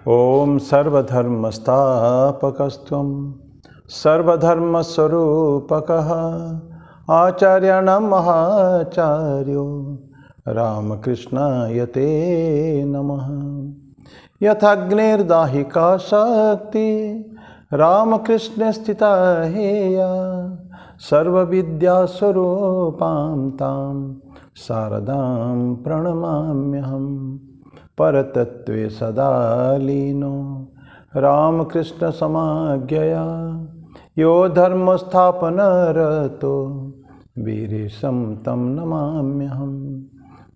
ओम सर्वधर्मस्थापकस्त्वं सर्वधर्मस्वरूपकः आचार्याणां महाचार्यो रामकृष्णाय ते नमः। यथाग्निर्दाहिका शक्ति रामकृष्णे स्थिता हेया सर्वविद्यास्वरूपां तां शारदां प्रणमाम्यहम्। परतत्त्वे सदा लीनो रामकृष्ण समाज्ञया यो धर्मस्थापनरतो वीरेशं तं नमाम्यहम्।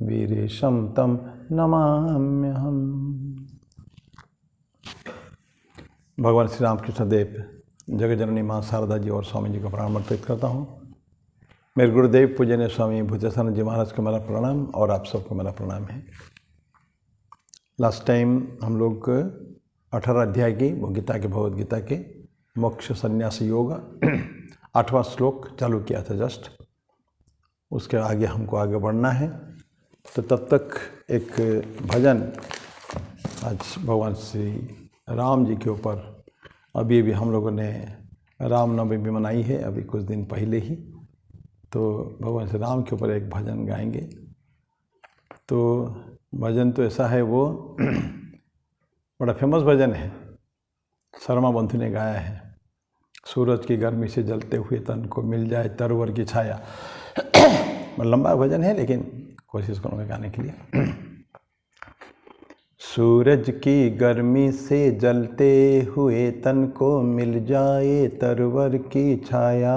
वीरेशं तं नमाम्यहम्। भगवान श्री रामकृष्ण देव जगत जननी माँ शारदा जी और स्वामी जी को प्रणाम अर्पित करता हूँ। मेरे गुरुदेव पूजनीय स्वामी भूतेश्वर जी महाराज को मेरा प्रणाम और आप सबको मेरा प्रणाम है। लास्ट टाइम हम लोग 18 अध्याय की वो गीता के भगवद गीता के मोक्ष संन्यास योग 8वां श्लोक चालू किया था जस्ट। उसके आगे हमको आगे बढ़ना है, तो तब तक एक भजन आज भगवान श्री राम जी के ऊपर अभी हम लोगों ने रामनवमी भी मनाई है अभी कुछ दिन पहले ही, तो भगवान श्री राम के ऊपर एक भजन गाएंगे। तो भजन तो ऐसा है, वो बड़ा फेमस भजन है, शर्मा बंधु ने गाया है। सूरज की गर्मी से जलते हुए तन को मिल जाए तरवर की छाया। लंबा भजन है लेकिन कोशिश करूँगा गाने के लिए। सूरज की गर्मी से जलते हुए तन को मिल जाए तरवर की छाया,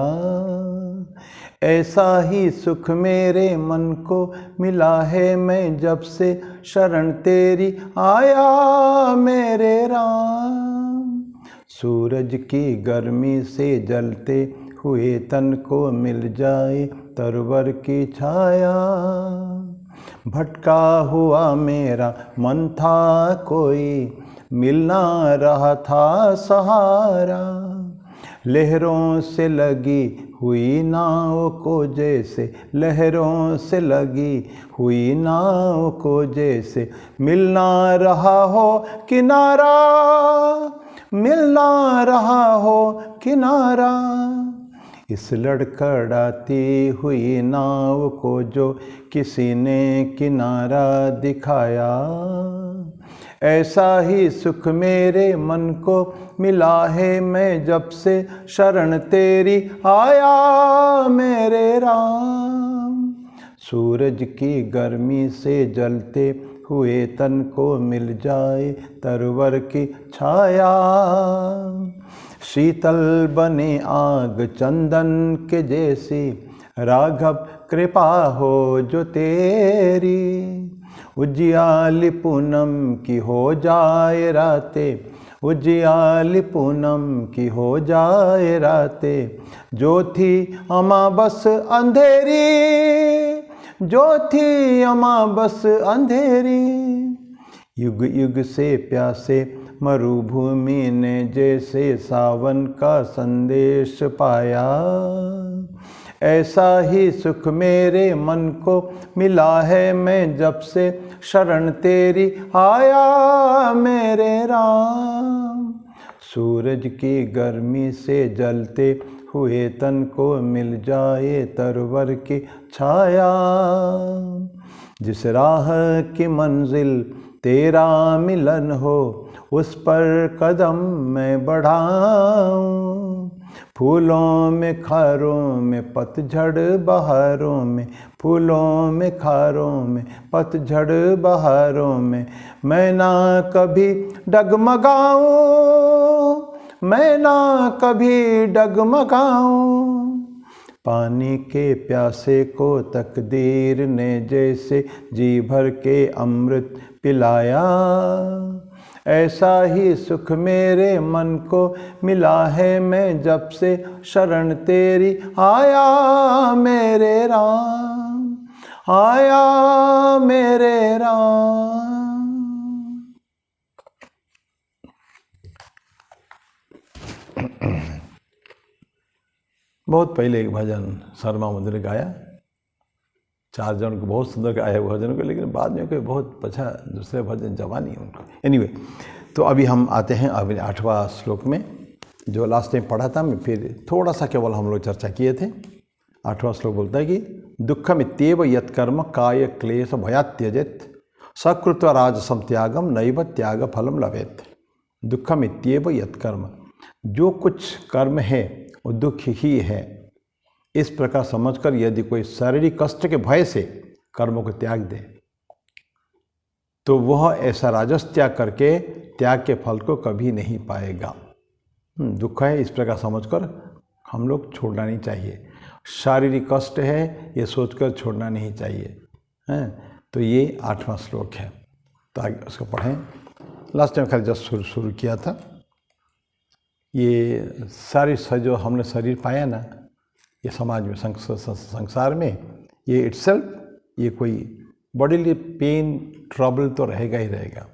ऐसा ही सुख मेरे मन को मिला है मैं जब से शरण तेरी आया मेरे राम। सूरज की गर्मी से जलते हुए तन को मिल जाए तरवर की छाया, भटका हुआ मेरा मन था कोई मिल ना रहा था सहारा, लहरों से लगी हुई नाव को जैसे लहरों से लगी हुई नाव को जैसे मिल ना रहा हो किनारा, मिल ना रहा हो किनारा। इस लड़खड़ाती हुई नाव को जो किसी ने किनारा दिखाया, ऐसा ही सुख मेरे मन को मिला है मैं जब से शरण तेरी आया मेरे राम। सूरज की गर्मी से जलते हुए तन को मिल जाए तरवर की छाया, शीतल बने आग चंदन के जैसी राघव कृपा हो जो तेरी, उजियाली पूनम की हो जाए रातें, उजियाली पूनम की हो जाए रातें, जो थी अमाबस अंधेरी, जो थी अमाबस अंधेरी। युग युग से प्यासे मरुभूमि ने जैसे सावन का संदेश पाया, ऐसा ही सुख मेरे मन को मिला है मैं जब से शरण तेरी आया मेरे राम। सूरज की गर्मी से जलते हुए तन को मिल जाए तरवर की छाया, जिस राह की मंजिल तेरा मिलन हो उस पर कदम मैं बढ़ाऊं। फूलों में खारों में पतझड़ बहारों में, फूलों में खारों में पतझड़ बहारों में, मैं ना कभी डगमगाऊं, मैं ना कभी डगमगाऊं। पानी के प्यासे को तकदीर ने जैसे जी भर के अमृत पिलाया, ऐसा ही सुख मेरे मन को मिला है मैं जब से शरण तेरी आया मेरे राम, आया मेरे राम। बहुत पहले एक भजन शर्मा बंधु ने गाया, 4 जन को बहुत सुंदर गाया है भजन को, लेकिन बाद में कोई बहुत अच्छा दूसरे भजन जमा नहीं उनको। एनीवे, तो अभी हम आते हैं अभी 8वां श्लोक में, जो लास्ट टाइम पढ़ा था मैं, फिर थोड़ा सा केवल हम लोग चर्चा किए थे। 8वां श्लोक बोलता है कि दुःखमित्येव यत्कर्म काय क्लेश भयात् त्यजेत् सकृत्वा राजसं त्यागम नैव त्याग फलम लभेत्। दुःखमित्येव यत्कर्म, जो कुछ कर्म है वो दुख ही है, इस प्रकार समझकर यदि कोई शारीरिक कष्ट के भय से कर्मों को त्याग दे तो वह ऐसा राजस त्याग करके त्याग के फल को कभी नहीं पाएगा। दुख है इस प्रकार समझकर हम लोग छोड़ना नहीं चाहिए। शारीरिक कष्ट है ये सोचकर छोड़ना नहीं चाहिए, हैं। तो ये 8वां श्लोक है, तो आगे उसको पढ़ें। लास्ट टाइम खैर जस्ट शुरू किया था। ये सारी जो हमने शरीर पाया ना, ये समाज में संसार में ये इटसेल्फ ये कोई बॉडीली पेन ट्रबल तो रहेगा ही रहेगा।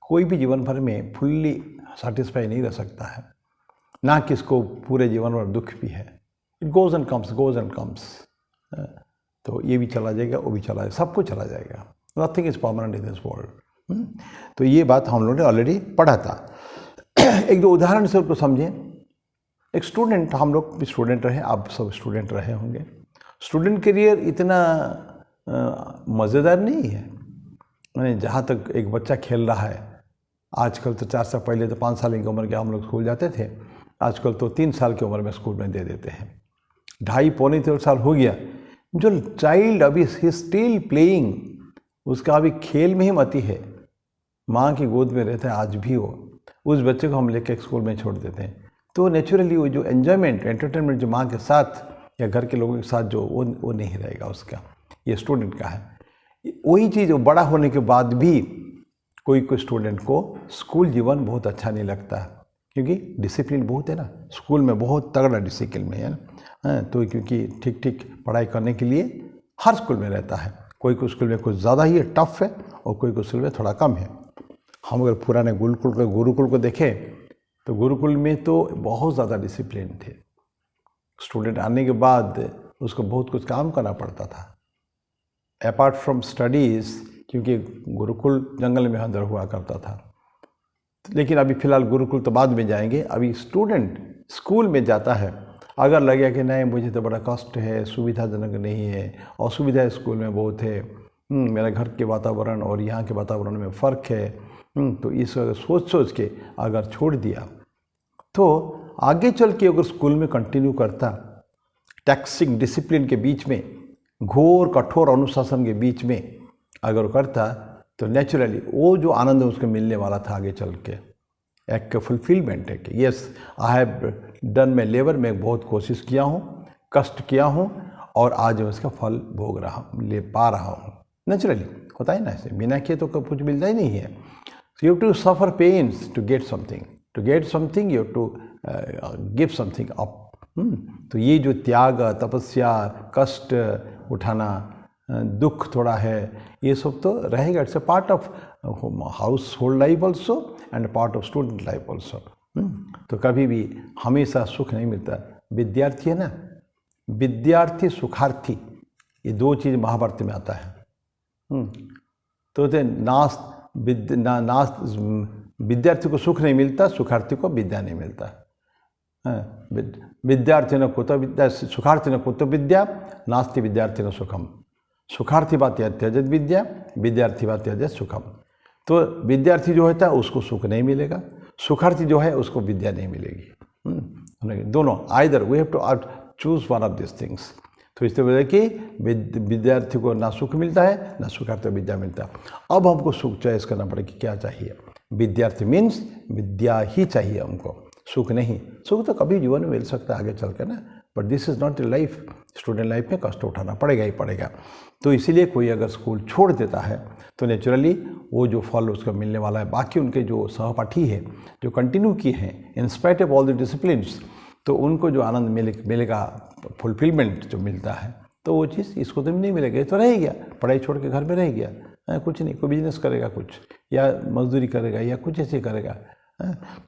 कोई भी जीवन भर में फुल्ली सेटिस्फाई नहीं रह सकता है, ना किसको पूरे जीवन भर दुख भी है। It goes and comes. तो ये भी चला जाएगा, वो भी चला जाएगा, सब कुछ चला जाएगा। Nothing is permanent in this world. तो ये बात हम लोगों ने ऑलरेडी पढ़ा था। एक दो उदाहरण से उसको समझें। एक स्टूडेंट, हम लोग भी स्टूडेंट रहे, आप सब स्टूडेंट रहे होंगे। स्टूडेंट करियर इतना मज़ेदार नहीं है। मैंने जहाँ तक एक बच्चा खेल रहा है, आजकल तो 4 साल पहले तो 5 साल की उम्र के हम लोग स्कूल जाते थे, आजकल तो 3 साल की उम्र में स्कूल में दे देते हैं। 2.5-3 साल हो गया, जो चाइल्ड अभी ही स्टिल प्लेइंग, उसका अभी खेल में ही मति है, माँ की गोद में रहता है आज भी वो, उस बच्चे को हम लेकर स्कूल में छोड़ देते हैं। तो नेचुरली वो जो एन्जॉयमेंट एंटरटेनमेंट जो माँ के साथ या घर के लोगों के साथ जो वो नहीं रहेगा उसका। ये स्टूडेंट का है। वही चीज़ बड़ा होने के बाद भी कोई स्टूडेंट को स्कूल जीवन बहुत अच्छा नहीं लगता, क्योंकि डिसिप्लिन बहुत है ना, स्कूल में बहुत तगड़ा डिसिप्लिन में है ना। तो क्योंकि ठीक ठीक पढ़ाई करने के लिए हर स्कूल में रहता है। कोई स्कूल में कुछ ज़्यादा ही टफ है और कोई स्कूल में थोड़ा कम है। हम अगर पुराने गुरुकुल को देखें तो गुरुकुल में तो बहुत ज़्यादा डिसिप्लिन थे। स्टूडेंट आने के बाद उसको बहुत कुछ काम करना पड़ता था अपार्ट फ्रॉम स्टडीज़, क्योंकि गुरुकुल जंगल में अंदर हुआ करता था। लेकिन अभी फ़िलहाल गुरुकुल तो बाद में जाएंगे। अभी स्टूडेंट स्कूल में जाता है, अगर लगे कि नहीं मुझे तो बड़ा कष्ट है, सुविधाजनक नहीं है, असुविधा स्कूल में बहुत है, मेरा घर के वातावरण और यहाँ के वातावरण में फ़र्क है, तो इस सोच के अगर छोड़ दिया तो आगे चल के अगर स्कूल में कंटिन्यू करता, टैक्सिंग डिसिप्लिन के बीच में, घोर कठोर अनुशासन के बीच में अगर करता, तो नेचुरली वो जो आनंद उसको मिलने वाला था आगे चल के, एक फुलफिलमेंट है कि yes I have done my labour, मैं बहुत कोशिश किया हूँ, कष्ट किया हूँ और आज मैं उसका फल भोग रहा हूँ, ले पा रहा हूँ। नेचुरली होता है ना, ऐसे बिना किए तो कुछ मिलता ही नहीं है। You have to suffer pains to get something. To get something, you have to give something up. तो ये जो त्याग, तपस्या, कष्ट उठाना, दुख थोड़ा है, ये सब तो रहेगा। It's a part of house hold life also and part of student life also. तो कभी भी हमेशा सुख नहीं मिलता। विद्यार्थी है ना, विद्यार्थी सुखार्थी, ये दो चीज़ महाभारत में आता है। तो विद्यार्थी को सुख नहीं मिलता, सुखार्थी को विद्या नहीं मिलता। विद्यार्थी न कुतो विद्या, सुखार्थी न कुतो विद्या, नास्ति विद्यार्थी न सुखम। सुखार्थी बात त्यजत विद्या, विद्यार्थी बात त्यजत सुखम। तो विद्यार्थी जो होता है उसको सुख नहीं मिलेगा, सुखार्थी जो है उसको विद्या नहीं मिलेगी। दोनों either we have to choose one of this things. तो इसलिए वजह कि विद्यार्थी को ना सुख मिलता है ना सुखार्थी को विद्या मिलता है। अब हमको सुख चॉइस करना पड़ेगा कि क्या चाहिए। विद्यार्थी मीन्स विद्या ही चाहिए हमको, सुख नहीं। सुख तो कभी जीवन में मिल सकता है आगे चल कर ना, but this is not a life. Student life में कष्ट उठाना पड़ेगा ही पड़ेगा। तो इसीलिए कोई अगर स्कूल छोड़ देता है तो नेचुरली वो जो फल उसको मिलने वाला है, बाकी उनके जो सहपाठी है जो कंटिन्यू किए हैं in spite of all the disciplines, तो उनको जो आनंद मिलेगा, फुलफिलमेंट जो मिलता है, तो वो चीज़ इसको तो नहीं मिलेगा। ये तो रह गया, पढ़ाई छोड़ के घर में रह गया, कुछ नहीं, कोई बिजनेस करेगा कुछ, या मजदूरी करेगा, या कुछ ऐसे करेगा।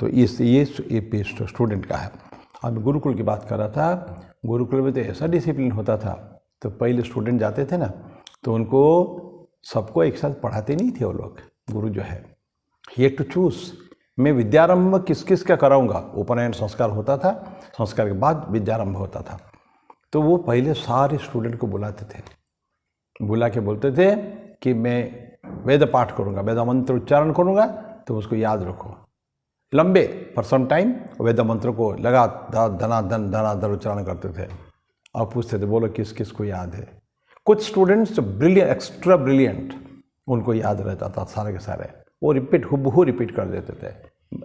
तो ये स्टूडेंट का है। अब गुरुकुल की बात कर रहा था। गुरुकुल में तो ऐसा डिसिप्लिन होता था, तो पहले स्टूडेंट जाते थे ना, तो उनको सबको एक साथ पढ़ाते नहीं थे वो लोग। गुरु जो है, ही हैड टू चूज मैं विद्यारंभ किस किस का कराऊंगा, उपनयन संस्कार होता था, संस्कार के बाद विद्यारंभ होता था। तो वो पहले सारे स्टूडेंट को बुलाते थे, बुला के बोलते थे कि मैं वेद पाठ करूंगा, वेद मंत्र उच्चारण करूंगा, तो उसको याद रखो लंबे फॉर सम टाइम। वेद मंत्र को लगा धनाधन उच्चारण करते थे और पूछते थे बोलो किस किस को याद है। कुछ स्टूडेंट्स ब्रिलियंट, एक्स्ट्रा ब्रिलियंट, उनको याद रहता था सारे के सारे, वो रिपीट हुबहू रिपीट कर देते थे।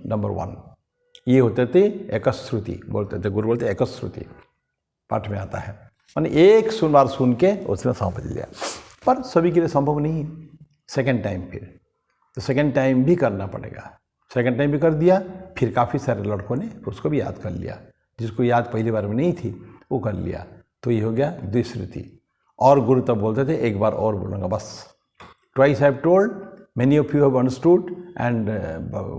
नंबर 1 ये होते थे एकश्रुति, बोलते थे गुरु बोलते एकश्रुति, पाठ में आता है, मैंने एक बार सुन के उसने समझ लिया। पर सभी के लिए संभव नहीं सेकेंड टाइम, फिर तो सेकेंड टाइम भी करना पड़ेगा। सेकेंड टाइम भी कर दिया, फिर काफ़ी सारे लड़कों ने उसको भी याद कर लिया, जिसको याद पहली बार में नहीं थी वो कर लिया, तो ये हो गया द्विश्रुति। और गुरु तब बोलते थे एक बार और बोलूँगा बस, twice I have told, many of you have understood and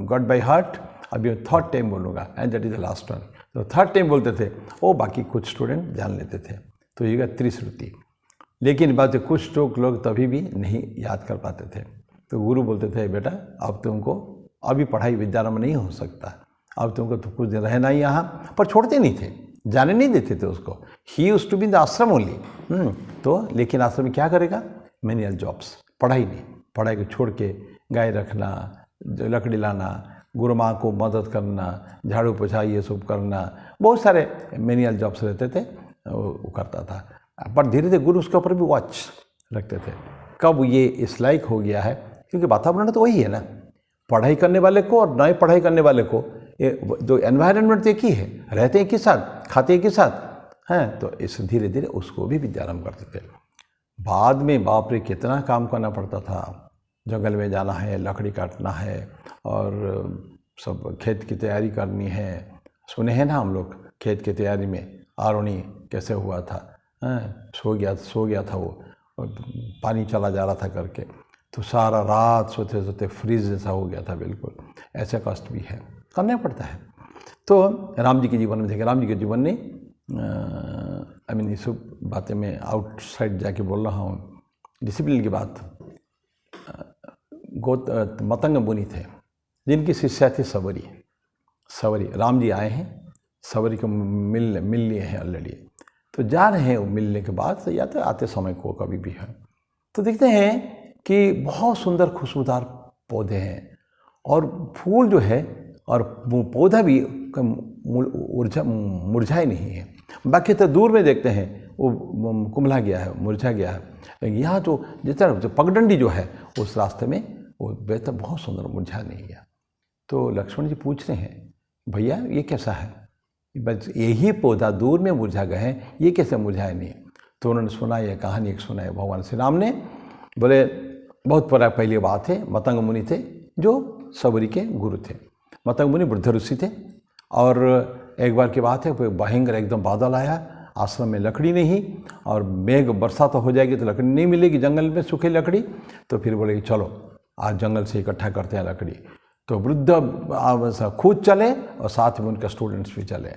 got by heart, अभी थर्ड टाइम बोलूँगा and that is the last one. तो थर्ड टाइम बोलते थे, वो बाकी कुछ स्टूडेंट जान लेते थे, तो ये त्रिश्रुति। लेकिन बात कुछ लोग तभी भी नहीं याद कर पाते थे, तो गुरु बोलते थे बेटा अब तुमको अभी पढ़ाई विद्यारंभ नहीं हो सकता, अब तुमको तो कुछ दिन रहना ही यहाँ, पर छोड़ते नहीं थे, जाने नहीं देते थे उसको। He used to be in the ashram only. तो लेकिन आश्रम में क्या करेगा, मैनुअल जॉब्स, पढ़ाई नहीं, पढ़ाई को छोड़ के गाय रखना, लकड़ी लाना, गुरु माँ को मदद करना, झाड़ू पोछा ये सब करना, बहुत सारे मैनुअल जॉब्स रहते थे, वो करता था। पर धीरे धीरे गुरु उसके ऊपर भी वॉच रखते थे, कब ये इस लायक हो गया है, क्योंकि वातावरण तो वही है ना, पढ़ाई करने वाले को और नए पढ़ाई करने वाले को जो एनवायरनमेंट एक ही है, रहते एक ही साथ, खाते एक ही साथ हैं, तो इस धीरे धीरे उसको भी विद्यारंभ करते थे। बाद में बाप रे कितना काम करना पड़ता था, जंगल में जाना है, लकड़ी काटना है और सब खेत की तैयारी करनी है। सुने हैं ना हम लोग खेत की तैयारी में आरोनी कैसे हुआ था, सो गया था वो, पानी चला जा रहा था करके, तो सारा रात सोते सोते फ्रीज जैसा हो गया था बिल्कुल। ऐसा कष्ट भी है, करना पड़ता है। तो राम जी के जीवन में देखें, राम जी के जीवन ने आई मीन ये सब बातें मैं आउटसाइड जाके बोल रहा हूँ, डिसिप्लिन की बात। मतंग मुनि थे जिनकी शिष्या थी सबरी। राम जी आए हैं, सबरी को मिल लिए हैं ऑलरेडी, तो जा रहे हैं मिलने के बाद या तो आते समय को कभी भी है, तो देखते हैं कि बहुत सुंदर खुशबूदार पौधे हैं और फूल जो है और पौधा भी मुरझाए नहीं है। बाकी तो दूर में देखते हैं वो कुम्हला गया है, मुरझा गया है, लेकिन यहाँ तो जितना जो पगडंडी जो है उस रास्ते में वो बेहतर बहुत सुंदर मुरझा नहीं गया। तो लक्ष्मण जी पूछ रहे हैं भैया ये कैसा है, बस यही पौधा दूर में मुरझा गए हैं, ये कैसे मुरझाए नहीं। तो उन्होंने सुना, ये कहानी एक सुना है भगवान श्री राम ने। बोले बहुत पुरानी पहली बात है, मतंग मुनि थे जो सबरी के गुरु थे। मतंग मुनि वृद्ध ऋषि थे और एक बार की बात है भयंकर एकदम बादल आया, आश्रम में लकड़ी नहीं और मेघ बरसा तो हो जाएगी तो लकड़ी नहीं मिलेगी जंगल में, सूखी लकड़ी। तो फिर बोले कि चलो आज जंगल से इकट्ठा करते हैं लकड़ी। तो वृद्ध खुद चले और साथ में उनके स्टूडेंट्स भी चले,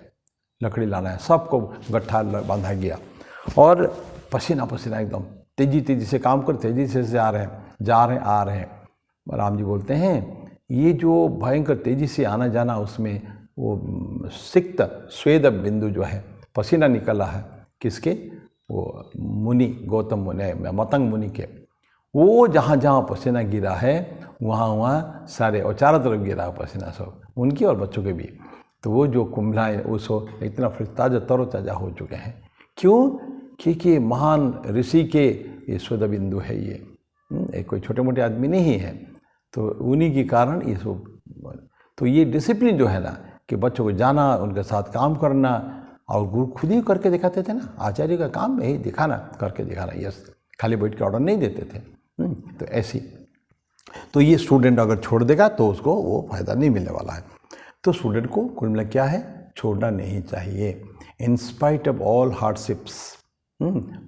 लकड़ी लाना है, सबको गट्ठा बांधा गया और पसीना पसीना एकदम तेजी से काम कर, तेजी से जा रहे हैं आ रहे हैं। राम जी बोलते हैं ये जो भयंकर तेजी से आना जाना, उसमें वो सिक्त स्वेद बिंदु जो है पसीना निकल रहा है, किसके, वो मुनि गौतम मुनि मतंग मुनि के, वो जहाँ जहाँ पसीना गिरा है वहाँ सारे और चारों तरफ गिरा पसीना सब, उनकी और बच्चों के भी। तो वो जो कुंभलाएँ उसको इतना ताज़ा तरोताज़ा हो चुके हैं। क्यों? क्योंकि महान ऋषि के ये स्वेद बिंदु है, ये कोई छोटे मोटे आदमी नहीं है, तो उन्हीं के कारण ये सब। तो ये डिसिप्लिन जो है ना कि बच्चों को जाना, उनके साथ काम करना, और गुरु खुद ही करके दिखाते थे ना, आचार्य का काम यही दिखाना, करके दिखाना, यस, खाली बैठ के ऑर्डर नहीं देते थे। तो ऐसी, तो ये स्टूडेंट अगर छोड़ देगा तो उसको वो फायदा नहीं मिलने वाला है। तो स्टूडेंट को कुल मिला क्या है, छोड़ना नहीं चाहिए, in spite of all hardships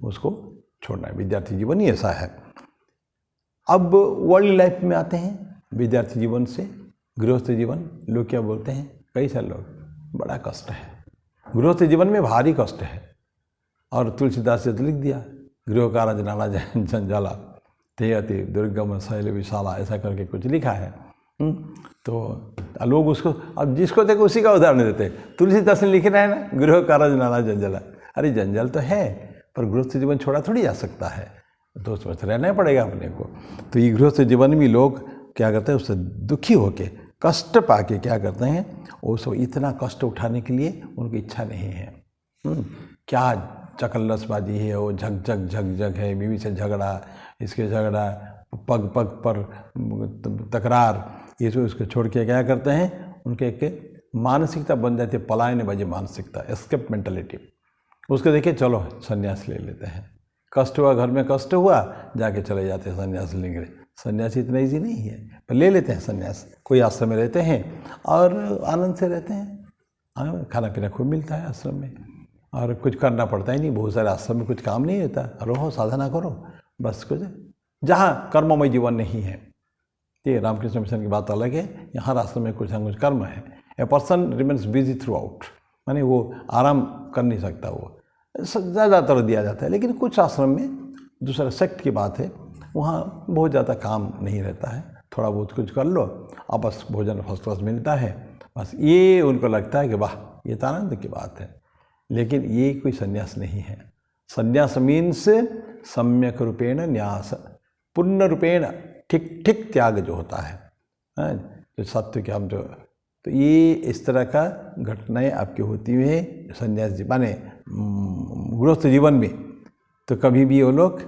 उसको छोड़ना है। विद्यार्थी जीवन ही ऐसा है। अब वर्ल्ड लाइफ में आते हैं, विद्यार्थी जीवन से गृहस्थ जीवन, लोग क्या बोलते हैं, कई सारे लोग, बड़ा कष्ट है गृहस्थ जीवन में, भारी कष्ट है। और तुलसीदास ने लिख दिया, गृह कार्य नाना जंजाला ते अति दुर्गम शैल विशाला, ऐसा करके कुछ लिखा है। तो लोग उसको, अब जिसको देखो उसी का उदाहरण देते हैं। तुलसीदास ने लिख रहा है ना, गृह कारज नाना जंजला। अरे जंजल तो है, पर गृहस्थ जीवन छोड़ा थोड़ी जा सकता है, तो उसमें तो रहना ही पड़ेगा अपने को। तो ये गृहस्थ जीवन में लोग क्या करते हैं, उससे दुखी होके, कष्ट पाके क्या करते हैं, वो सब इतना कष्ट उठाने के लिए उनकी इच्छा नहीं है। क्या चकल्लसबाजी है, वो झक है, बीवी से झगड़ा, इसके झगड़ा, पग पग पर तकरार, ये सब उसको छोड़ के क्या करते हैं, उनके एक मानसिकता बन जाती है पलायनबाजी मानसिकता, एस्केप मेंटालिटी। उसको देखिए चलो संन्यास ले लेते हैं, कष्ट हुआ, घर में कष्ट हुआ, जाके चले जाते हैं संन्यास लेंगे। संन्यास इतना ईजी नहीं है, पर ले लेते हैं संन्यास। कोई आश्रम में रहते हैं और आनंद से रहते हैं, खाना पीना खूब मिलता है आश्रम में, और कुछ करना पड़ता ही नहीं। बहुत सारे आश्रम में कुछ काम नहीं होता, रहो साधना करो बस। कुछ जहाँ कर्ममय जीवन नहीं है, ये रामकृष्ण मिशन की बात अलग है, यहाँ आश्रम में कुछ ना कुछ कर्म है। A person remains busy through out, माने वो आराम कर नहीं सकता, वो ज़्यादातर दिया जाता है। लेकिन कुछ आश्रम में, दूसरा सेक्ट की बात है, वहाँ बहुत ज़्यादा काम नहीं रहता है, थोड़ा बहुत कुछ कर लो और बस भोजन फर्स्ट क्लास मिलता है, बस ये उनको लगता है कि वाह ये तो आनंद की बात है। लेकिन ये कोई संन्यास नहीं है। संन्यास मीन्स सम्यक रूपेण न्यास, पूर्ण रूपेण ठीक ठीक त्याग जो होता है, जो सत्य के हम जो, तो ये इस तरह का घटनाएं आपकी होती हुई है संन्यास जी माने गृहस्थ जीवन में। तो कभी भी वो लोग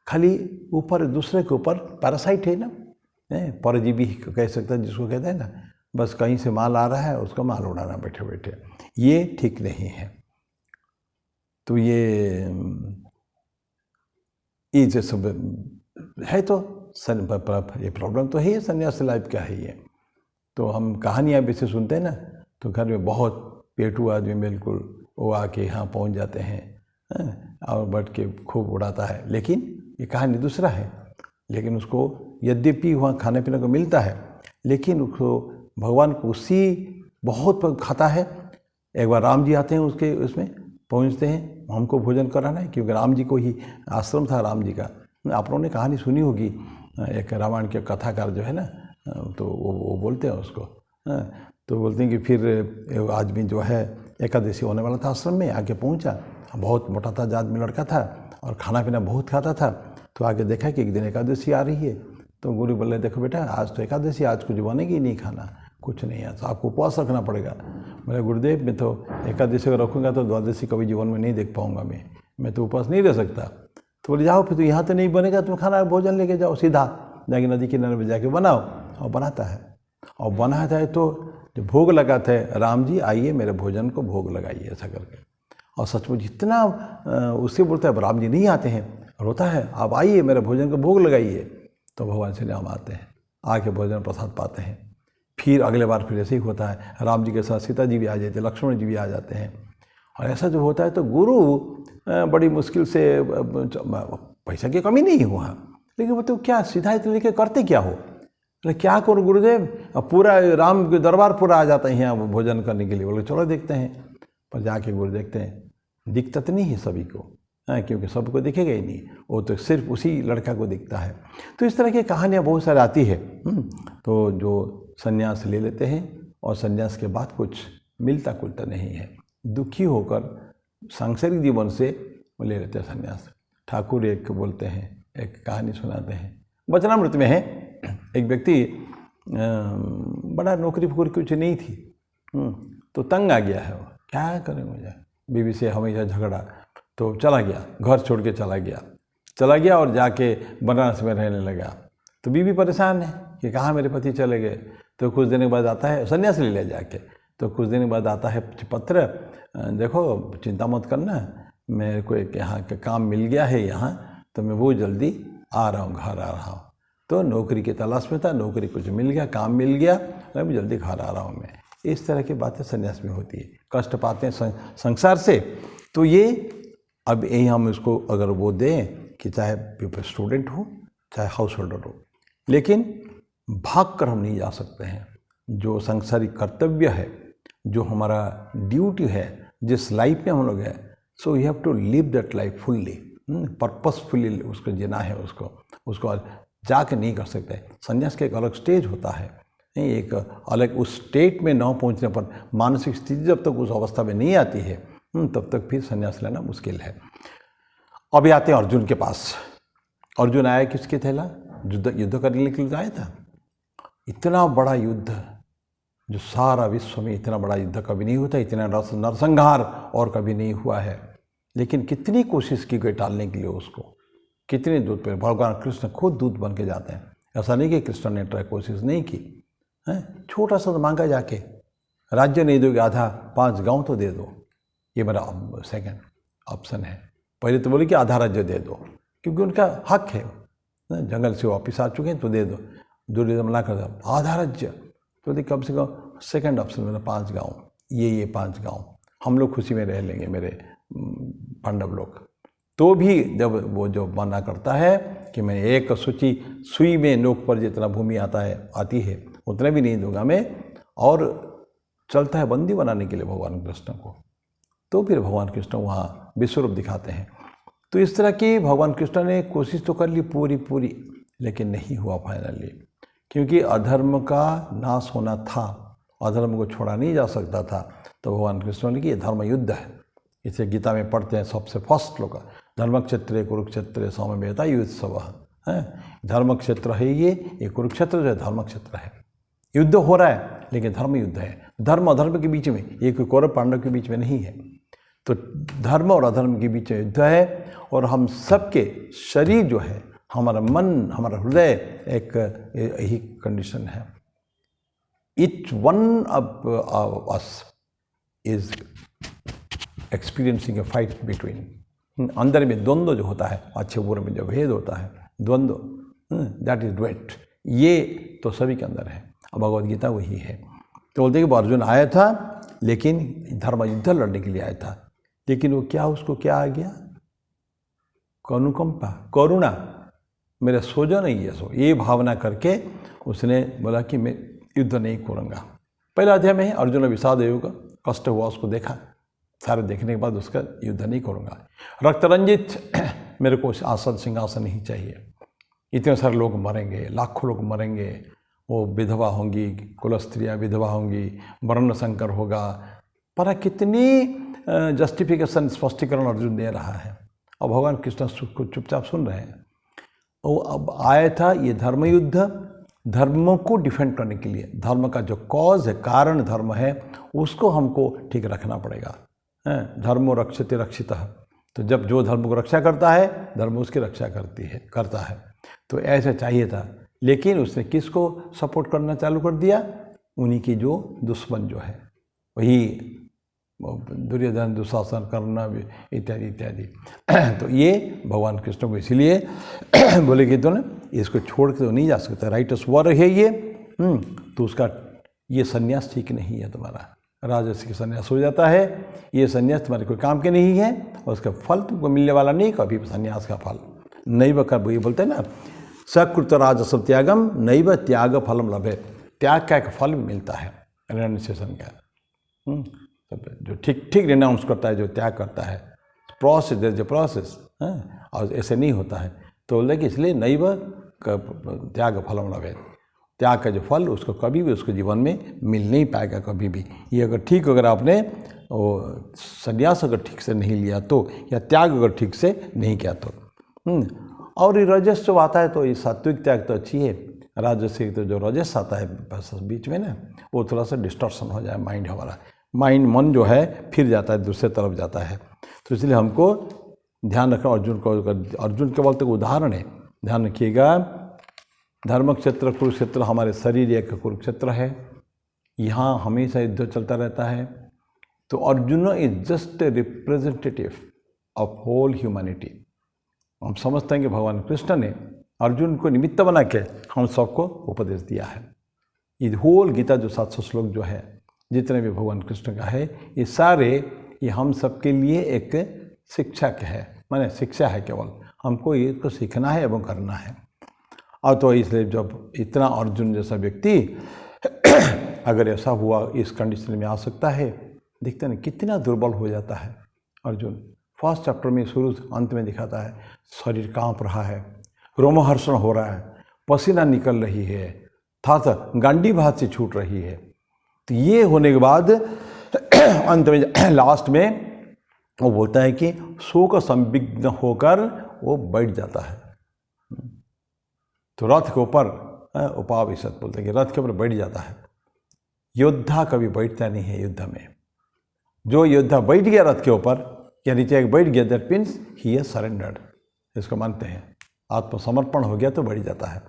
खाली ऊपर दूसरे के ऊपर पैरासाइट है ना, परजीवी कह सकते हैं जिसको कहते हैं ना, बस कहीं से माल आ रहा है उसका माल उड़ाना बैठे बैठे, ये ठीक नहीं है। तो ये जो सब है, तो ये प्रॉब्लम तो है, संन्यास लाइफ क्या है ये। तो हम कहानियाँ भी से सुनते हैं ना, तो घर में बहुत पेटू आदमी बिल्कुल वो आके यहाँ पहुँच जाते हैं और बैठ के खूब उड़ाता है, लेकिन ये कहानी दूसरा है। लेकिन उसको यद्यपि वहाँ खाने पीने को मिलता है, लेकिन उसको भगवान को उसी बहुत खाता है। एक बार राम जी आते हैं, उसके उसमें पहुँचते हैं, हमको भोजन कराना है, क्योंकि राम जी को ही आश्रम था राम जी का। आप लोगों ने कहानी सुनी होगी, एक रामायण के कथाकार जो है ना, तो वो बोलते हैं उसको, तो बोलते हैं कि फिर आदमी जो है एकादशी होने वाला था, आश्रम में आके पहुंचा, बहुत मोटा था आदमी, लड़का था और खाना पीना बहुत खाता था। तो आके देखा कि एक दिन एकादशी आ रही है, तो गुरु बोले देखो बेटा आज तो एकादशी, आज कुछ बनेगी नहीं, खाना कुछ नहीं है, तो आपको उपवास रखना पड़ेगा। बोले गुरुदेव मैं तो एकादशी को रखूँगा तो द्वादशी कभी जीवन में नहीं देख पाऊँगा, मैं तो उपवास नहीं रह सकता। तो बोले जाओ फिर, तो यहाँ तो नहीं बनेगा, तुम खाना भोजन लेके जाओ, सीधा जाके नदी किनारे में जाके बनाओ। और बनाता है, और बनाता है तो जो भोग लगाते हैं, राम जी आइए मेरे भोजन को भोग लगाइए, ऐसा करके। और सचमुच इतना उससे बोलता है, राम जी नहीं आते हैं, रोता है आप आइए मेरे भोजन को भोग लगाइए। तो भगवान श्री राम आते हैं, आके भोजन प्रसाद पाते हैं। फिर अगले बार फिर ऐसे ही होता है, राम जी के साथ सीता जी भी आ जाते हैं, लक्ष्मण जी भी आ जाते हैं। और ऐसा जो होता है तो गुरु बड़ी मुश्किल से, पैसा की कमी नहीं है वहाँ, लेकिन वो तो क्या सीधा इतने लेके करते क्या हो, बोले क्या करो गुरुदेव, अब पूरा राम के दरबार पूरा आ जाता है यहाँ भोजन करने के लिए। बोले चलो देखते हैं। पर जाके गुरु देखते हैं दिखता तो नहीं है सभी को, क्योंकि सबको दिखेगा ही नहीं, वो तो सिर्फ उसी लड़का को दिखता है। तो इस तरह की कहानियाँ बहुत सारी आती है। तो जो संन्यास ले लेते हैं और संन्यास के बाद कुछ मिलता कुलता नहीं है, दुखी होकर सांसारिक जीवन से वो ले लेते हैं संन्यास। ठाकुर एक बोलते हैं, एक कहानी सुनाते हैं, वचनामृत में है। एक व्यक्ति बड़ा नौकरी फोकरी कुछ नहीं थी, तो तंग आ गया है, वो क्या करें, मुझे बीवी से हमेशा झगड़ा, तो चला गया, घर छोड़ के चला गया और जाके बनारस में रहने लगा। तो बीवी परेशान है कि कहाँ मेरे पति चले गए। तो कुछ दिन के बाद आता है, संन्यास ले लिया जाके। तो कुछ दिन के बाद आता है पत्र, देखो चिंता मत करना, मेरे को एक यहाँ का काम मिल गया है यहाँ, तो मैं वो जल्दी आ रहा हूँ, घर आ रहा हूँ। तो नौकरी की तलाश में था, नौकरी कुछ मिल गया, काम मिल गया, मैं जल्दी घर आ रहा हूँ मैं। इस तरह की बातें संन्यास में होती है, कष्ट पाते हैं संसार से। तो ये अब यही हम इसको अगर वो दें कि चाहे स्टूडेंट हो चाहे हाउस होल्डर हो, लेकिन भाग कर हम नहीं जा सकते हैं। जो सांसारिक कर्तव्य है, जो हमारा ड्यूटी है, जिस लाइफ में हम लोग हैं, so you have to live that life fully, purposefully उसको जीना है, उसको जाके नहीं कर सकते। संन्यास का एक अलग स्टेज होता है, नहीं, एक अलग उस स्टेट में न पहुंचने पर, मानसिक स्थिति जब तक उस अवस्था में नहीं आती है तब तक फिर संन्यास लेना मुश्किल है। अभी आते हैं अर्जुन के पास। अर्जुन आया किसके थैला? युद्ध करने के लिए आया था। इतना बड़ा युद्ध, जो सारा विश्व में इतना बड़ा युद्ध कभी नहीं होता, इतना नरसंहार और कभी नहीं हुआ है। लेकिन कितनी कोशिश की गई टालने के लिए उसको, कितने दूत पे भगवान कृष्ण खुद दूत बन के जाते हैं। ऐसा नहीं कि कृष्ण ने ट्राई कोशिश नहीं की है। छोटा सा मांगा जाके, राज्य नहीं दोगे आधा 5 गांव तो दे दो, ये मेरा सेकंड ऑप्शन है। पहले तो बोले कि आधा राज्य दे दो, क्योंकि उनका हक है, जंगल से वापस आ चुके हैं तो दे दो। दुर्योधन मना कर आधा राज्य, तो देखिए कम से कम सेकंड ऑप्शन मेरा 5 गांव, ये 5 गांव हम लोग खुशी में रह लेंगे, मेरे पांडव लोग। तो भी जब वो जो मना करता है कि मैं एक सूची सुई में नोक पर जितना भूमि आती है उतना भी नहीं दूंगा मैं, और चलता है बंदी बनाने के लिए भगवान कृष्ण को। तो फिर भगवान कृष्ण वहाँ विश्वरूप दिखाते हैं। तो इस तरह की भगवान कृष्ण ने कोशिश तो कर ली पूरी, लेकिन नहीं हुआ फाइनली, क्योंकि अधर्म का नाश होना था, अधर्म को छोड़ा नहीं जा सकता था। तो भगवान कृष्ण ने कि ये धर्म युद्ध है। इसे गीता में पढ़ते हैं सबसे फर्स्ट श्लोक, धर्मक्षेत्रे कुरुक्षेत्रे समवेता युत्सव है। धर्म क्षेत्र है ये कुरुक्षेत्र जो है धर्म क्षेत्र है। युद्ध हो रहा है लेकिन धर्म युद्ध है, धर्म अधर्म के बीच में, ये कोई कौरव पांडव के बीच में नहीं है। तो धर्म और अधर्म के बीच में युद्ध है, और हम सबके शरीर जो है, हमारा मन, हमारा हृदय एक यही कंडीशन है। Each one of us is experiencing a fight between, अंदर में द्वंद्व जो होता है, अच्छे बुरे में जो भेद होता है, द्वंद्व, दैट इज ड्वेट, ये तो सभी के अंदर है। अब भगवद गीता वही है। तो बोलते कि अर्जुन आया था लेकिन धर्म युद्ध लड़ने के लिए आया था, लेकिन वो क्या, उसको क्या आ गया? अनुकंपा, करुणा, मेरे सोजा नहीं है सो, ये भावना करके उसने बोला कि मैं युद्ध नहीं करूँगा। पहला अध्याय में अर्जुन विषाद योग, कष्ट हुआ, उसको देखा, सारे देखने के बाद उसका युद्ध नहीं करूँगा। रक्तरंजित, मेरे को आसन सिंहासन नहीं चाहिए। इतने सारे लोग मरेंगे, लाखों लोग मरेंगे, वो विधवा होंगी, कुल स्त्रियाँ विधवा होंगी, वर्ण संकर होगा। पर कितनी जस्टिफिकेशन, स्पष्टीकरण अर्जुन दे रहा है, और भगवान कृष्ण चुपचाप सुन रहे हैं। वो अब आया था ये धर्म युद्ध, धर्म को डिफेंड करने के लिए। धर्म का जो कॉज है, कारण धर्म है, उसको हमको ठीक रखना पड़ेगा। धर्मो रक्षते रक्षितः, तो जब जो धर्म को रक्षा करता है, धर्म उसकी रक्षा करता है। तो ऐसा चाहिए था, लेकिन उसने किसको सपोर्ट करना चालू कर दिया? उन्हीं की जो दुश्मन जो है, वही दुर्योधन, दुशासन, कर्ण इत्यादि इत्यादि। तो ये भगवान कृष्ण को इसलिए बोले कि तो ना इसको छोड़ के तो नहीं जा सकता, राइटस वर है ये। तो उसका ये संन्यास ठीक नहीं है तुम्हारा, राजस्व संन्यास हो जाता है। ये संन्यास तुम्हारे कोई काम के नहीं है, और उसका फल तुमको मिलने वाला नहीं कभी। संन्यास का फल नैव कर, ये बोलते हैं ना, सकृत राजस्व त्यागम नैव त्याग फलम लभे। त्याग का एक फल भी मिलता है, रेनाउंसिएशन का। जो ठीक रेनाउंस करता है, जो त्याग करता है, process, there is a process, और ऐसे नहीं होता है। तो बोलते कि इसलिए नैव त्याग फलम लभे, त्याग का जो फल उसको कभी भी उसको जीवन में मिल नहीं पाएगा कभी भी। ये अगर आपने वो संन्यास अगर ठीक से नहीं लिया तो, या त्याग अगर ठीक से नहीं किया तो। और ये रजस जो आता है, तो ये सात्विक त्याग तो अच्छी है, राजसिक तो जो रजस आता है बीच में ना, वो थोड़ा सा डिस्टॉर्शन हो जाए माइंड, हमारा मन जो है फिर जाता है, दूसरे तरफ जाता है। तो इसलिए हमको ध्यान रखना। अर्जुन केवल तक उदाहरण है, ध्यान रखिएगा। धर्म क्षेत्र कुरुक्षेत्र, हमारे शरीर एक कुरुक्षेत्र है, यहाँ हमेशा युद्ध चलता रहता है। तो Arjun is just a representative of whole humanity. हम समझते हैं कि भगवान कृष्ण ने अर्जुन को निमित्त बना के हम सबको उपदेश दिया है। ये होल गीता जो 700 श्लोक जो है, जितने भी भगवान कृष्ण का है, ये सारे ये हम सबके लिए एक शिक्षक है, माने शिक्षा है। केवल हमको ये को सीखना है एवं करना है। और तो इसलिए जब इतना अर्जुन जैसा व्यक्ति अगर ऐसा हुआ, इस कंडीशन में आ सकता है, देखते हैं कितना दुर्बल हो जाता है अर्जुन। फर्स्ट चैप्टर में शुरू अंत में दिखाता है शरीर कांप रहा है, रोमहर्षण हो रहा है, पसीना निकल रही है, था गांडीव हाथ से छूट रही है। तो ये होने के बाद अंत में लास्ट में वो बोलता है कि शोक संविघ्न होकर वो बैठ जाता है। तो रथ के ऊपर उपाविशत बोलते हैं कि रथ के ऊपर बैठ जाता है। योद्धा कभी बैठता नहीं है युद्ध में। जो योद्धा बैठ गया रथ के ऊपर या नीचे बैठ गया, दैट मीन्स ही है सरेंडर्ड, इसको मानते हैं। आत्मसमर्पण हो गया तो बैठ जाता है।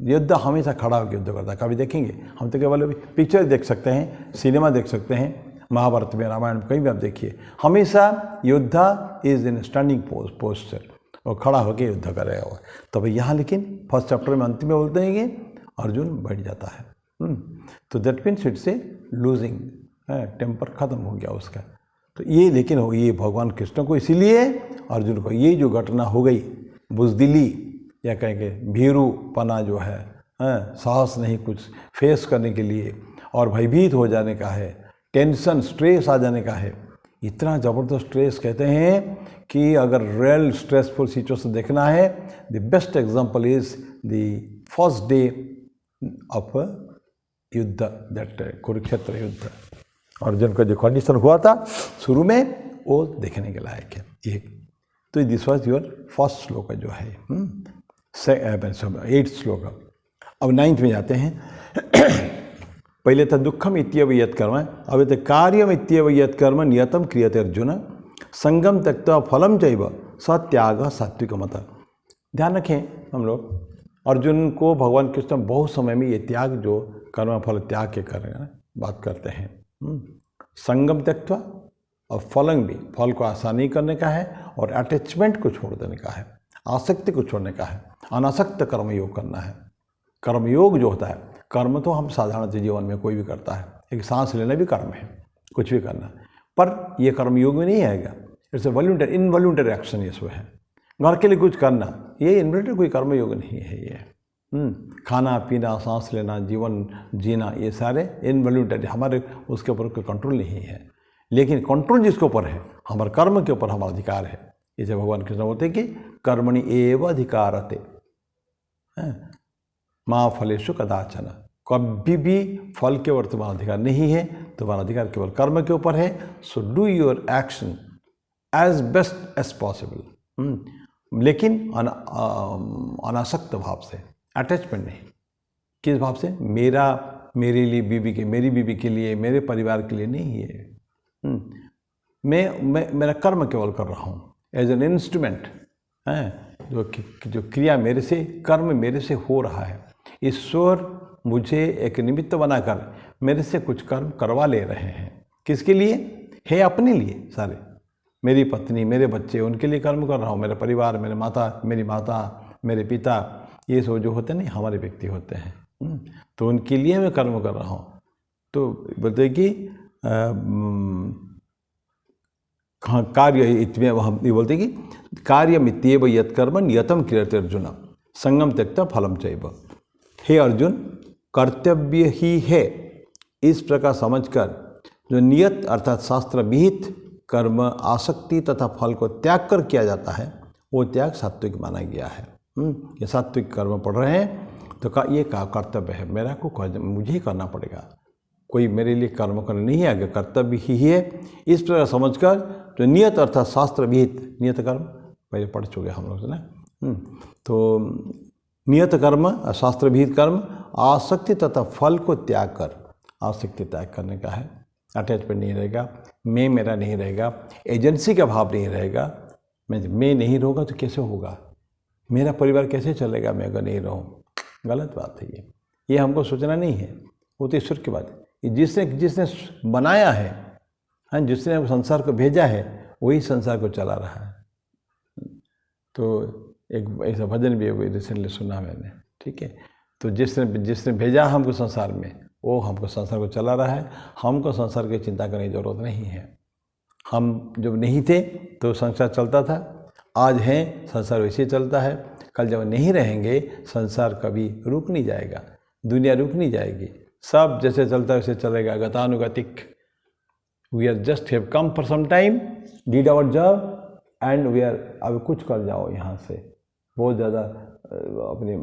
योद्धा हमेशा खड़ा होकर युद्ध करता है। कभी देखेंगे हम तो केवल पिक्चर देख सकते हैं, सिनेमा देख सकते हैं, महाभारत में, रामायण में, कहीं भी आप देखिए, हमेशा योद्धा इज इन स्टैंडिंग पोस्चर, और खड़ा होकर युद्ध करेगा वो। तो भाई यहाँ लेकिन फर्स्ट चैप्टर में अंतिम में बोलते हैं कि अर्जुन बैठ जाता है। तो that means it's a losing, temper खत्म हो गया उसका। तो ये लेकिन हो ये भगवान कृष्ण को, इसीलिए अर्जुन को ये जो घटना हो गई, बुजदिली या कहेंगे भीरूपना जो है, साहस नहीं कुछ फेस करने के लिए, और भयभीत हो जाने का है, टेंशन स्ट्रेस आ जाने का है। इतना ज़बरदस्त स्ट्रेस कहते हैं कि अगर रियल स्ट्रेसफुल सिचुएशन देखना है, the best example is the first day of युद्ध, दैट कुरुक्षेत्र युद्ध। अर्जुन का जो कंडीशन हुआ था शुरू में, वो देखने के लायक है। एक तो दिस वॉज योर फर्स्ट श्लोक जो है, 8th श्लोक। अब 9th में जाते हैं। पहले था दुखम इत्यव यत् कर्म, अब तो कार्यम इत्यव यत् कर्म नियतम क्रियते अर्जुन, संगम त्यक्त्वा फलम चैव सत्याग सात्विक मत। ध्यान रखें हम लोग, अर्जुन को भगवान कृष्ण बहुत समय में ये त्याग जो कर्म फल त्याग के कर बात करते हैं। संगम त्यक्त्वा, और फलंग भी, फल को आशा नहीं करने का है, और अटैचमेंट को छोड़ देने का है, आसक्ति को छोड़ने का है, अनासक्त कर्मयोग करना है। कर्मयोग जो होता है, कर्म तो हम साधारण जीवन में कोई भी करता है, एक सांस लेना भी कर्म है, कुछ भी करना, पर ये कर्मयोग में नहीं आएगा। It's a voluntary, involuntary action ये सब है। घर के लिए कुछ करना, ये इनवॉलंटरी कोई कर्मयोग नहीं है। ये खाना पीना, सांस लेना, जीवन जीना, ये सारे इनवॉलंटरी, हमारे उसके ऊपर कोई कंट्रोल नहीं है। लेकिन कंट्रोल जिसके ऊपर है, हमारे कर्म के ऊपर हमारा अधिकार है। इसे भगवान कृष्ण बोलते हैं कि कर्मणि एव अधिकारते माँ फलेषु कदाचन। कभी भी फल के ऊपर तुम्हारा अधिकार नहीं है, तुम्हारा अधिकार केवल कर्म के ऊपर है। So do your action as best as possible, लेकिन अनासक्त भाव से, अटैचमेंट नहीं। किस भाव से? मेरे लिए बीवी के, मेरी बीवी के लिए, मेरे परिवार के लिए नहीं है। मैं मेरा कर्म केवल कर रहा हूँ एज एन इंस्ट्रूमेंट, जो क्रिया मेरे से, कर्म मेरे से हो रहा है। ईश्वर मुझे एक निमित्त बनाकर मेरे से कुछ कर्म करवा ले रहे हैं। किसके लिए है? अपने लिए सारे। मेरी पत्नी, मेरे बच्चे, उनके लिए कर्म कर रहा हूँ। मेरा परिवार, मेरी माता, मेरे पिता, ये सब जो होते हैं नहीं, हमारे व्यक्ति होते हैं, तो उनके लिए मैं कर्म कर रहा हूँ। तो बोलते कि कार्य इतने, हम ये बोलते कि कार्यमित्येव यत्कर्म नियतम क्रियते अर्जुन संगम त्यक्त्वा फलम चैव। हे अर्जुन, कर्तव्य ही है इस प्रकार समझकर जो नियत अर्थात शास्त्र विहित कर्म आसक्ति तथा फल को त्याग कर किया जाता है, वो त्याग सात्विक माना गया है। ये सात्विक कर्म पढ़ रहे हैं तो ये का कर्तव्य है, मेरा को मुझे ही करना पड़ेगा, कोई मेरे लिए कर्म करने नहीं आएगा, कर्तव्य ही है। इस प्रकार समझकर जो नियत अर्थात शास्त्र विहित, नियत कर्म पहले पढ़ चुके हम लोग ना, तो नियत कर्म, शास्त्र विहित कर्म, आसक्ति तथा फल को त्याग कर, आसक्ति त्याग करने का है। अटैचमेंट नहीं रहेगा, मैं मेरा नहीं रहेगा, एजेंसी का भाव नहीं रहेगा। मैं नहीं रहूँगा तो कैसे होगा, मेरा परिवार कैसे चलेगा मैं अगर नहीं रहूँ? गलत बात है ये हमको सोचना नहीं है, वो तो ईश्वर की बात है। जिसने बनाया है, हाँ, जिसने संसार को भेजा है, वही संसार को चला रहा है। तो एक ऐसा भजन भी रिसेंटली सुना मैंने, ठीक है। तो जिसने भेजा हमको संसार में, वो हमको संसार को चला रहा है। हमको संसार की चिंता करने की जरूरत नहीं है। हम जब नहीं थे तो संसार चलता था, आज हैं संसार वैसे चलता है। कल जब नहीं रहेंगे, संसार कभी रुक नहीं जाएगा, दुनिया रुक नहीं जाएगी, सब जैसे चलता है वैसे चलेगा, गतानुगतिक। We are just have come for some time, did our job and we are, अब कुछ कर जाओ यहाँ से, बहुत ज़्यादा अपनी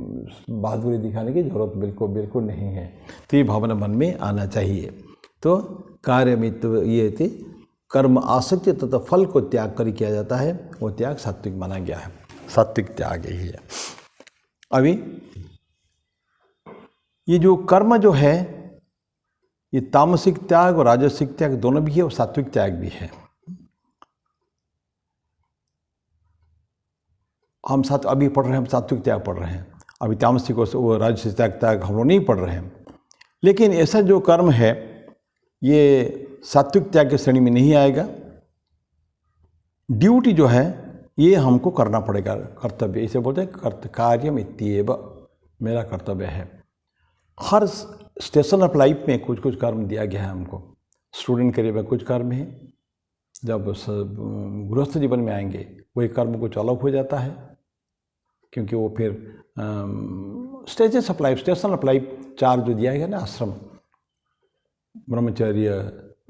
बहादुरी दिखाने की जरूरत बिल्कुल नहीं है। तो ये भावना मन में आना चाहिए। तो कार्यमित्व ये थी, कर्म आसक्ति तथा फल को त्याग कर किया जाता है, वो त्याग सात्विक माना गया है। सात्विक त्याग ही है। अभी ये जो कर्म जो है, ये तामसिक त्याग और राजसिक त्याग दोनों भी है और सात्विक त्याग भी है। हम अभी पढ़ रहे हैं, हम सात्विक त्याग पढ़ रहे हैं, अभी तामसिक और राजसिक त्याग हम लोग नहीं पढ़ रहे हैं। लेकिन ऐसा जो कर्म है ये सात्विक त्याग की श्रेणी में नहीं आएगा। ड्यूटी जो है ये हमको करना पड़ेगा, कर्तव्य, इसे बोलते हैं कार्यम इत्येव, मेरा कर्तव्य है। हर स्टेशन ऑफ लाइफ में कुछ कुछ कर्म दिया गया है हमको। स्टूडेंट के लिए में कुछ कर्म है, जब गृहस्थ जीवन में आएंगे वही कर्म कुछ अलग हो जाता है, क्योंकि वो फिर stages of life, station of life 4 जो दिया गया ना, आश्रम, ब्रह्मचर्य,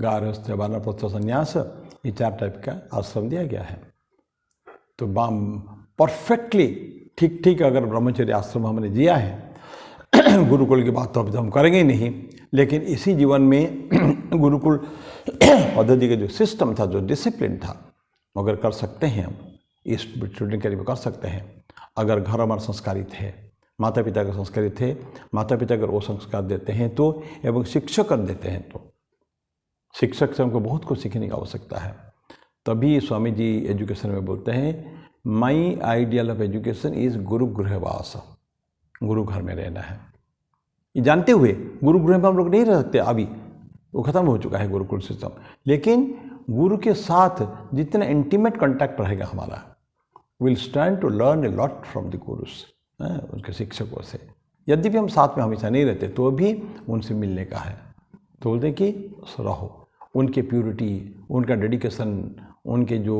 गारहस्थ्य, वानप्रस्थ, संन्यास, ये 4 टाइप का आश्रम दिया गया है। तो परफेक्टली ठीक अगर ब्रह्मचर्य आश्रम हमने जिया है, गुरुकुल की बात तो अब हम करेंगे ही नहीं, लेकिन इसी जीवन में गुरुकुल पद्धति का जो सिस्टम था, जो डिसिप्लिन था, अगर कर सकते हैं हम, इस स्टूडेंट के लिए कर सकते हैं। अगर घर हमारा संस्कारित है, माता पिता का संस्कारित है, माता पिता अगर वो संस्कार देते हैं तो, एवं शिक्षक कर देते हैं तो, शिक्षक से हमको बहुत कुछ सीखने की आवश्यकता है। तभी स्वामी जी एजुकेशन में बोलते हैं, माई आइडियल ऑफ एजुकेशन इज गुरु गृहवास, गुरु घर में रहना है। ये जानते हुए गुरु गृह में हम लोग नहीं रह सकते, अभी वो खत्म हो चुका है गुरुकुल सिस्टम, लेकिन गुरु के साथ जितना इंटीमेट कांटेक्ट रहेगा हमारा, will stand to learn a lot from the gurus, उनके शिक्षकों से। यद्यपि हम साथ में हमेशा नहीं रहते तो भी उनसे मिलने का है, तो बोलते हैं कि रहो। उनके प्यूरिटी, उनका डेडिकेशन, उनके जो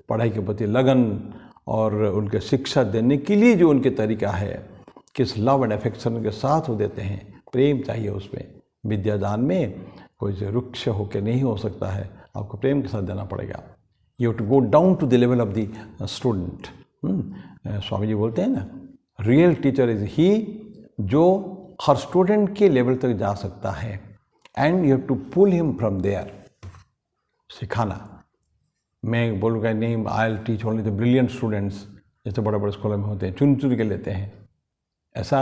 पढ़ाई के प्रति लगन और उनके शिक्षा देने के लिए जो उनके तरीका है, किस लव एंड अफेक्शन के साथ वो देते हैं, प्रेम चाहिए उसमें। विद्यादान में कोई रुक्ष होकर नहीं हो सकता है, आपको प्रेम के साथ देना पड़ेगा। You have to go down to the level of the student. Swami ji बोलते हैं ना, रियल टीचर इज ही जो हर स्टूडेंट के लेवल तक जा सकता है, and you have to pull him from there. सिखाना, मैं बोलूँगा नहीं I will teach only the brilliant students, जैसे बड़े बड़े स्कूलों में होते हैं, चुन के लेते हैं, ऐसा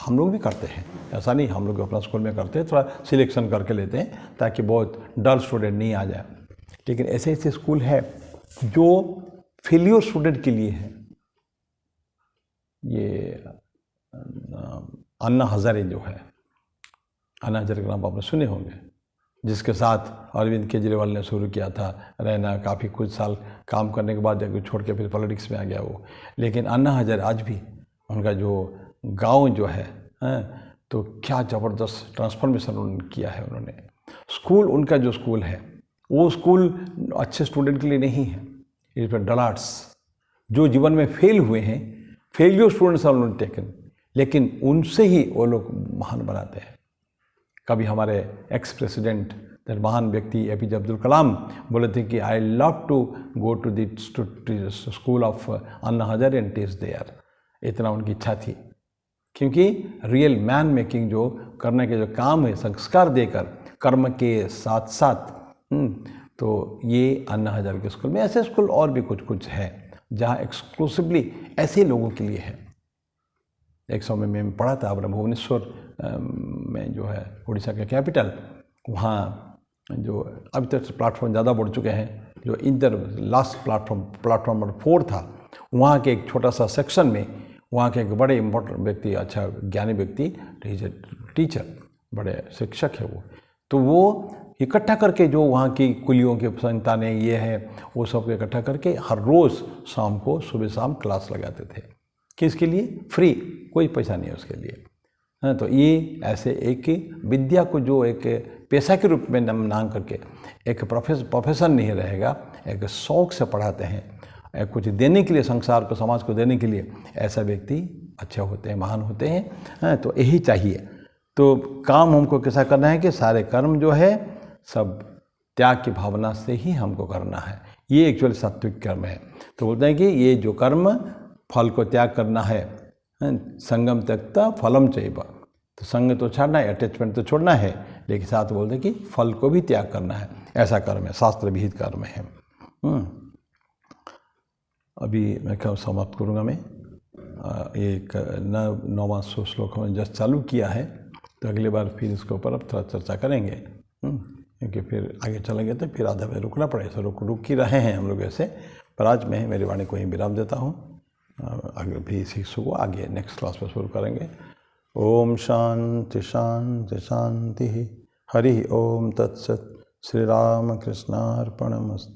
हम लोग भी करते हैं। ऐसा नहीं, हम लोग अपना स्कूल में करते हैं, थोड़ा सिलेक्शन करके लेते हैं ताकि बहुत डल स्टूडेंट नहीं आ जाए। लेकिन ऐसे ऐसे स्कूल है जो फेलियर स्टूडेंट के लिए है। ये अन्ना हजारे जो है, अन्ना हजारे का नाम आपने सुने होंगे, जिसके साथ अरविंद केजरीवाल ने शुरू किया था रहना, काफ़ी कुछ साल काम करने के बाद जाकर छोड़ के फिर पॉलिटिक्स में आ गया वो। लेकिन अन्ना हजारे आज भी, उनका जो गांव जो है, तो क्या ज़बरदस्त ट्रांसफॉर्मेशन उन्होंने किया है उन्होंने। स्कूल, उनका जो स्कूल है वो स्कूल अच्छे स्टूडेंट के लिए नहीं है, इस पर डलार्ट्स जो जीवन में फेल हुए हैं, फेलियर स्टूडेंट्स आर उन्होंने टेकन, लेकिन उनसे ही वो लोग महान बनाते हैं। कभी हमारे एक्स प्रेसिडेंट, महान व्यक्ति एपीजे अब्दुल कलाम बोले थे कि I love to go to the school of Anna Hazare and teach there. इतना उनकी इच्छा थी, क्योंकि रियल मैन मेकिंग जो करने के जो काम है, संस्कार देकर कर्म के साथ साथ, तो ये अन्ना हजारे के स्कूल में, ऐसे स्कूल और भी कुछ कुछ है जहाँ एक्सक्लूसिवली ऐसे लोगों के लिए है। एक समय में मैं पढ़ा था अपने भुवनेश्वर में जो है उड़ीसा का कैपिटल, वहाँ जो अभी तक प्लेटफॉर्म ज़्यादा बढ़ चुके हैं, जो इंटर लास्ट प्लेटफॉर्म नंबर 4 था, वहाँ के एक छोटा सा सेक्शन में वहाँ के एक बड़े इम्पोर्टेंट व्यक्ति, अच्छा ज्ञानी व्यक्ति, टीचर, बड़े शिक्षक है तो वो इकट्ठा करके जो वहाँ की कुलियों के संतानें ये है वो सब इकट्ठा करके हर रोज़ शाम को सुबह शाम क्लास लगाते थे। किसके लिए? फ्री, कोई पैसा नहीं है उसके लिए। तो ये ऐसे एक विद्या को जो एक पेशा के रूप में नाम करके एक प्रोफेशन नहीं रहेगा, एक शौक से पढ़ाते हैं, कुछ देने के लिए, संसार को, समाज को देने के लिए, ऐसा व्यक्ति अच्छे होते हैं, महान होते हैं। तो यही चाहिए। तो काम हमको कैसा करना है कि सारे कर्म जो है सब त्याग की भावना से ही हमको करना है। ये एक्चुअली सात्विक कर्म है। तो बोलते हैं कि ये जो कर्म फल को त्याग करना है। संगम त्यक्ता फलम चैव, तो संग तो छोड़ना है, अटैचमेंट तो छोड़ना है, लेकिन साथ बोलते कि फल को भी त्याग करना है। ऐसा कर्म है, शास्त्र विहित कर्म है। अभी मैं क्या समाप्त करूँगा। मैं एक 9वां श्लोक में जस्ट चालू किया है, तो अगली बार फिर इसके ऊपर अब थोड़ा चर्चा करेंगे, क्योंकि फिर आगे चलेंगे तो फिर आधा में रुकना पड़ेगा। रुक ही रहे हैं हम लोग ऐसे, पर आज मैं मेरी वाणी को ही विराम देता हूँ। आगे भी इसी को आगे नेक्स्ट क्लास में शुरू करेंगे। ओम शांति शांति शांति। हरि ओम तत्सत। श्री राम कृष्णार्पणमस्तु।